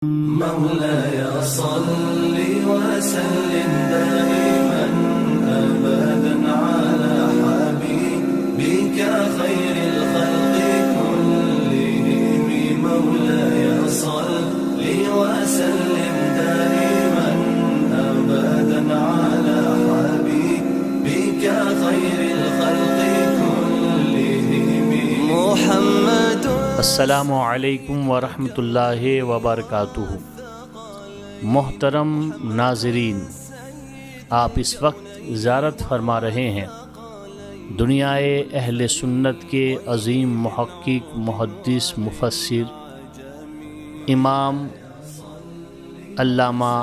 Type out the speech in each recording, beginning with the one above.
مولاي صل وسلم دائما أبدا على حبيبك خير الخلق كلهم. مولاي صل وسلم دائما أبدا على حبيبك خير الخلق كلهم محمد. السلام علیکم ورحمۃ اللہ وبرکاتہ. محترم ناظرین، آپ اس وقت زیارت فرما رہے ہیں دنیائے اہل سنت کے عظیم محقق، محدث، مفسر امام علامہ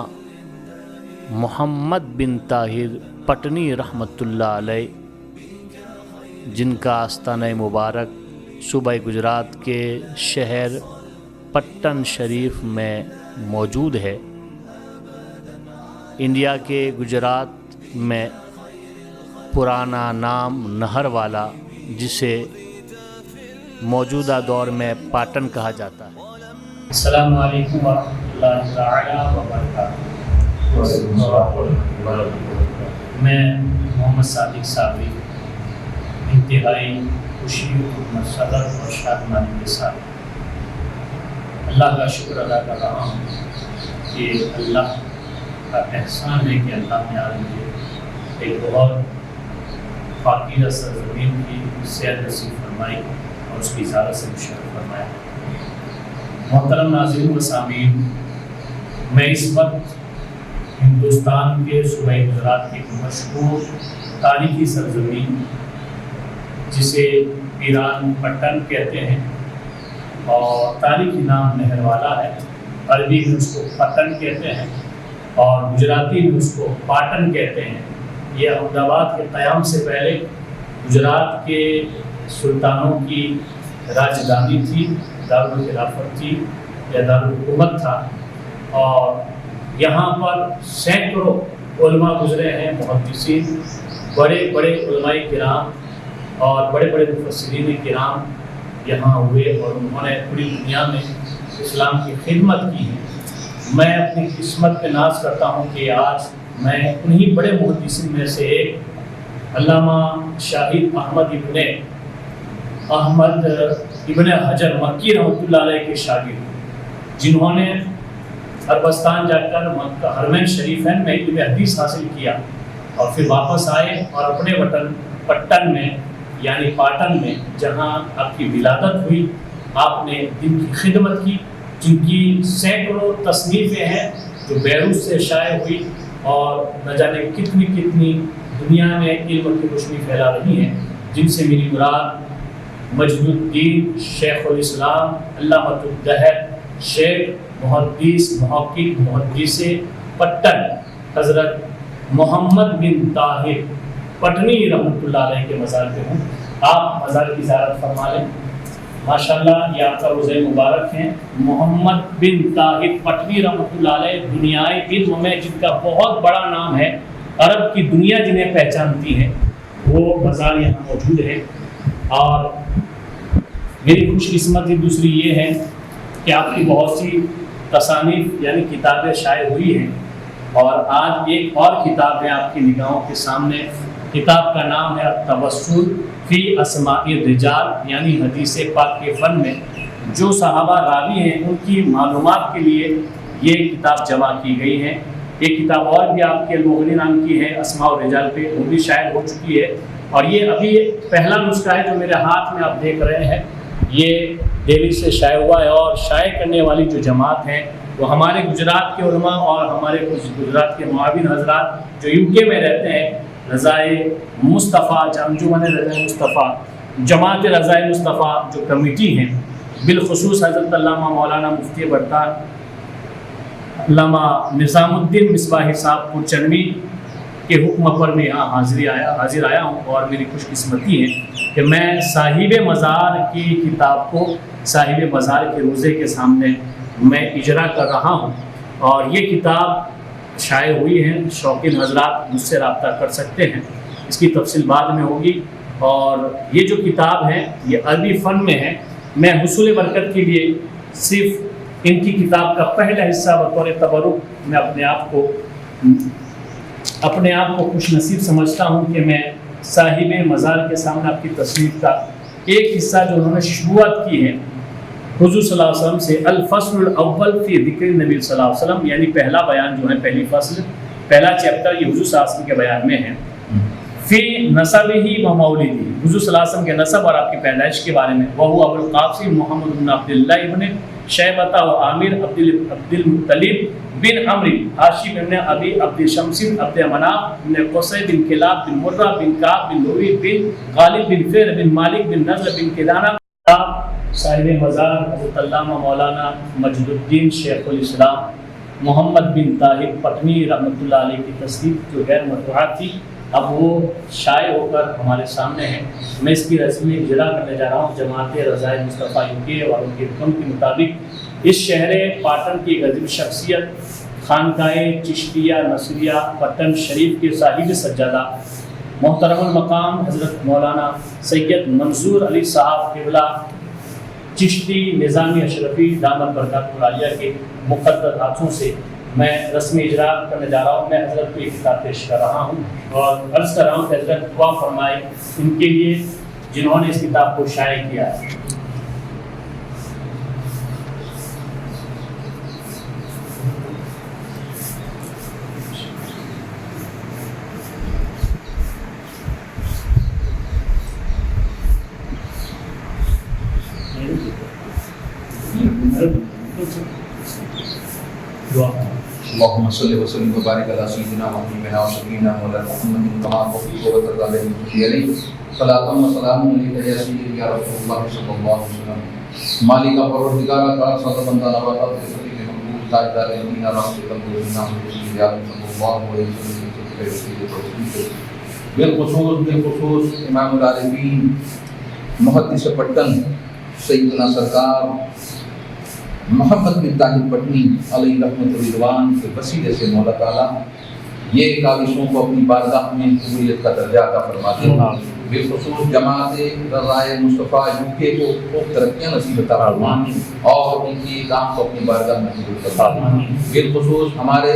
محمد بن طاہر پٹنی رحمۃ اللہ علیہ، جن کا آستانہ مبارک صوبہ گجرات کے شہر پٹن شریف میں موجود ہے. انڈیا کے گجرات میں پرانا نام نہر والا، جسے موجودہ دور میں پاٹن کہا جاتا ہے. السلام علیکم ورحمۃ اللہ تعالی وبرکاتہ. میں محمد صادق صابری انتہائی خوشی و صدر اور شادمانی کے ساتھ اللہ کا شکر ادا کر رہا ہوں کہ اللہ کا احسان ہے کہ اللہ نے آج مجھے ایک بہت پاکیزہ سرزمین کی صحت نصیب فرمائی اور اس کی زیارت سے مشرف فرمایا. محترم ناظرین و سامعین، میں اس وقت ہندوستان کے صوبہ گجرات کی مشہور تاریخی سرزمین جسے ایران پٹن کہتے ہیں اور تاریخی نام نہر والا ہے، عربی میں اس کو پٹن کہتے ہیں اور گجراتی میں اس کو پاٹن کہتے ہیں. یہ احمد آباد کے قیام سے پہلے گجرات کے سلطانوں کی راجدھانی تھی، دارالخلافت تھی یا دارالحکومت تھا، اور یہاں پر سینکڑوں علماء گزرے ہیں، محدثین، بڑے بڑے علماء کرام اور بڑے بڑے مفسرین کرام یہاں ہوئے اور انہوں نے پوری دنیا میں اسلام کی خدمت کی ہے. میں اپنی قسمت پہ ناز کرتا ہوں کہ آج میں انہی بڑے محدثین میں سے ایک علامہ شاہد احمد ابن حجر مکی رحمۃ اللہ علیہ کے شاگرد ہوں، جنہوں نے عربستان جا کر مکہ حرمین شریفین میں علم حدیث حاصل کیا اور پھر واپس آئے اور اپنے وطن پٹن میں یعنی پاٹن میں، جہاں آپ کی ولادت ہوئی، آپ نے دین کی خدمت کی، جن کی سینکڑوں تصنیفیں ہیں جو بیروت سے شائع ہوئی اور نہ جانے کتنی کتنی دنیا میں علم کی روشنی پھیلا رہی ہیں، جن سے میری مراد مجد الدین شیخ الاسلام علامۃ الدہر شیخ محدث محقق محدث پٹن حضرت محمد بن طاہر پٹنی رحمۃ اللہ علیہ کے مزار پہ ہوں. آپ مزار کی زیارت فرما لیں. ماشاءاللہ یہ آپ کا روزہ مبارک ہے. محمد بن طاہر پٹنی رحمۃ اللہ علیہ دنیائے علم میں جن کا بہت بڑا نام ہے، عرب کی دنیا جنہیں پہچانتی ہے، وہ مزار یہاں موجود ہے. اور میری خوش قسمتی دوسری یہ ہے کہ آپ کی بہت سی تصانیف یعنی کتابیں شائع ہوئی ہیں، اور آج ایک اور کتاب ہے آپ کی نگاہوں کے سامنے. کتاب کا نام ہے التوسل فی اسماء الرجال، یعنی حدیث پاک کے فن میں جو صحابہ راوی ہیں ان کی معلومات کے لیے یہ کتاب جمع کی گئی ہے. ایک کتاب اور بھی آپ کے المغنی نام کی ہے اسماء الرجال پہ، وہ بھی شائع ہو چکی ہے، اور یہ ابھی پہلا نسخہ ہے جو میرے ہاتھ میں آپ دیکھ رہے ہیں. یہ دہلی سے شائع ہوا ہے، اور شائع کرنے والی جو جماعت ہیں وہ ہمارے گجرات کے علماء اور ہمارے کچھ گجرات کے معاون حضرات جو یو کے میں رہتے ہیں، رضائے مصطفیٰ انجمن رضائے مصطفیٰ، جماعت رضائے مصطفیٰ جو کمیٹی ہیں، بالخصوص حضرت علامہ مولانا مفتی برطان علامہ نظام الدین مصباحی صاحب پورچنوی کے حکم پر میں یہاں حاضر آیا ہوں. اور میری خوش قسمتی ہے کہ میں صاحب مزار کی کتاب کو صاحب مزار کے روزے کے سامنے میں اجرا کر رہا ہوں، اور یہ کتاب شائع ہوئی ہیں. شوقین حضرات مجھ سے رابطہ کر سکتے ہیں، اس کی تفصیل بعد میں ہوگی. اور یہ جو کتاب ہے یہ عربی فن میں ہے. میں حصول برکت کے لیے صرف ان کی کتاب کا پہلا حصہ بطور تبرک میں اپنے آپ کو خوش نصیب سمجھتا ہوں کہ میں صاحب مزار کے سامنے آپ کی تصنیف کا ایک حصہ جو انہوں نے شروعات کی ہے حضور صلی اللہ علیہ وسلم سے، الفصل الاول فی ذکر نبی صلی اللہ علیہ وسلم، یعنی پہلا بیان جو ہے، پہلی فصل، پہلا چیپٹر یہ حضور صلی اللہ علیہ وسلم کے بیان میں ہے، فی نسبہ و مولدہ، حضور صلی اللہ علیہ وسلم کے نسب اور آپ کی پیدائش کے بارے میں، وہو ابو القاسم محمد بن عبداللہ ابن شیبہ و عامر عبد المطلب بن عمرو ہاشم بن ابی عبد شمس عبد مناف بن قصی بن کلاب بن مرہ بن کعب بن لؤی بن غالب بن فہر بن مالک بن نضر بن کنانہ، صاحب مزار ابو علامہ مولانا مجد الدین شیخ الاسلام محمد بن طاہر پٹنی رحمۃ اللہ علیہ کی تصنیف جو غیر مطبوعہ تھی، اب وہ شائع ہو کر ہمارے سامنے ہے۔ میں اس کی رسمی اجرا کرنے جا رہا ہوں۔ جماعت رضائے مصطفیٰ UK اور ان کے حکم کے مطابق اس شہر پاٹن کی عظیم شخصیت خانقاہ چشتیہ نصریہ پٹن شریف کے صاحب سجادہ محترم المقام حضرت مولانا سید منظور علی صاحب قبلہ چشتی نظامی اشرفی دامت برکات العالیہ کے مقدس ہاتھوں سے میں رسم اجرا کرنے جا رہا ہوں۔ میں حضرت کو یہ کتاب پیش کر رہا ہوں اور عرض کر رہا ہوں کہ حضرت دعا فرمائے ان کے لیے جنہوں نے اس کتاب کو شائع کیا ہے۔ اللهم صل وسلم وبارك على سيدنا وحبيبنا وشفيعنا مولانا محمد كما توفيق وترضى عليه صلاة وسلام عليك يا سيدي يا رسول الله صلى الله عليه وسلم مالك پروردگار کا صلی اللہ علیہ وسلم محمود تاجدار مدینہ رسول اللہ صلی اللہ علیہ وسلم بالخصوص امام العالمین محدث پٹن سیدنا سرکار محمد بن طاہر پٹنی علیہ رحمۃ الرضوان کے وسیلے سے مولا تعالیٰ یہ کاوشوں کو اپنی بارگاہ میں قبولیت کا درجہ عطا فرما دے۔ بالخصوص جماعت رضائے مصطفیٰ UK کو خوب ترقیاں نصیب عطا فرما اور ان کی کام کو اپنی بارگاہ میں قبول فرما۔ بالخصوص ہمارے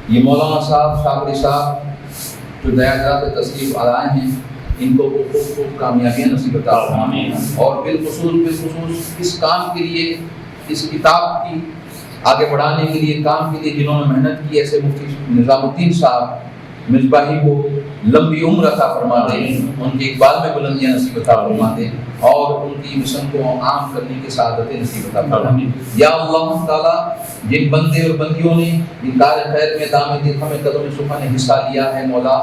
یہ مولانا صاحب شاکری صاحب جو دیاجات تشریف آئے ہیں، ان کو خوب کامیابیاں نصیب عطا فرما اور بالخصوص اس کام کے لیے، اس کتاب کی آگے بڑھانے کے لیے، کام کے لیے جنہوں نے محنت کی، ایسے مفتی نظام الدین صاحب مصباحی کو لمبی عمر عطا فرما دے، ان کے اقبال میں بلندیاں نصیب عطا فرما دے اور ان کی مشن کو عام کرنے کی سعادتیں نصیب عطا فرما دے۔ یا اللہ تعالیٰ جن بندے اور بندیوں نے یہ کار خیر میں دام دل ہمیں قدم صفحہ نے حصہ لیا ہے، مولا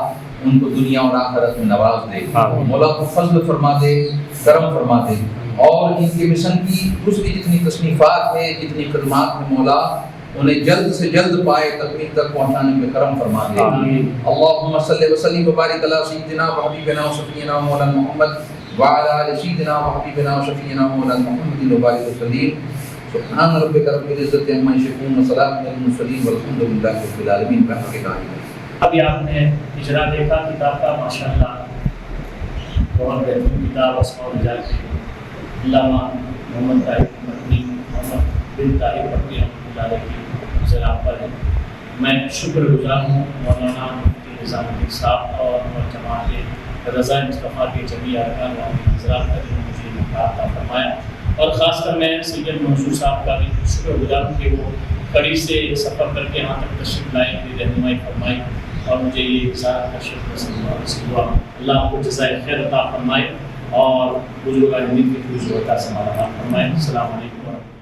ان کو دنیا اور آخرت میں نواز دے، مولا کو فضل فرما دے، کرم فرما دے اور ان کے مشن کی دوسری جتنی تصنیفات ہیں، جتنی خدمات ہیں، مولا انہیں جلد سے جلد پائے تکمیل تک پہنچانے میں کرم فرما دے۔ اللہم صلی وسلم وبارک علی سیدنا و حبیبنا و شفیعنا مولانا محمد وعلی آل سیدنا و حبیبنا و شفیعنا مولانا محمد وبارک وسلم۔ سبحان ربک رب العزت عما یصفون وسلام علی المرسلین والحمد للہ رب العالمین۔ ابھی آپ نے اجرا دیکھا کتاب کا، ماشاءاللہ بہت بہترین کتاب اسماء الرجال کی، علامہ محمد طاہر پٹنی محمد بن طاہر پٹنی رحمۃ اللہ علیہ کی زراعت پر ہے۔ میں شکر گزار ہوں مولانا مفتی نظام الدین صاحب اور جماعت رضائے مصطفیٰ کے جمیع ارکان و حضرات کا جنہوں نے مجھے موقع عطا فرمایا، اور خاص کر میں سید منصور صاحب کا بھی شکر گزار ہوں کہ وہ کڑی سے سفر کر کے یہاں تک تشریف لائے، میری رہنمائی فرمائی اور مجھے یہ زیارت کا شرف نصیب ہوا۔ اللہ آپ کو جزائے خیر عطا فرمائے اور بزرگان دین کی فیض و عطا سے مالا مال فرمائے۔ السلام علیکم ورحمۃ اللہ۔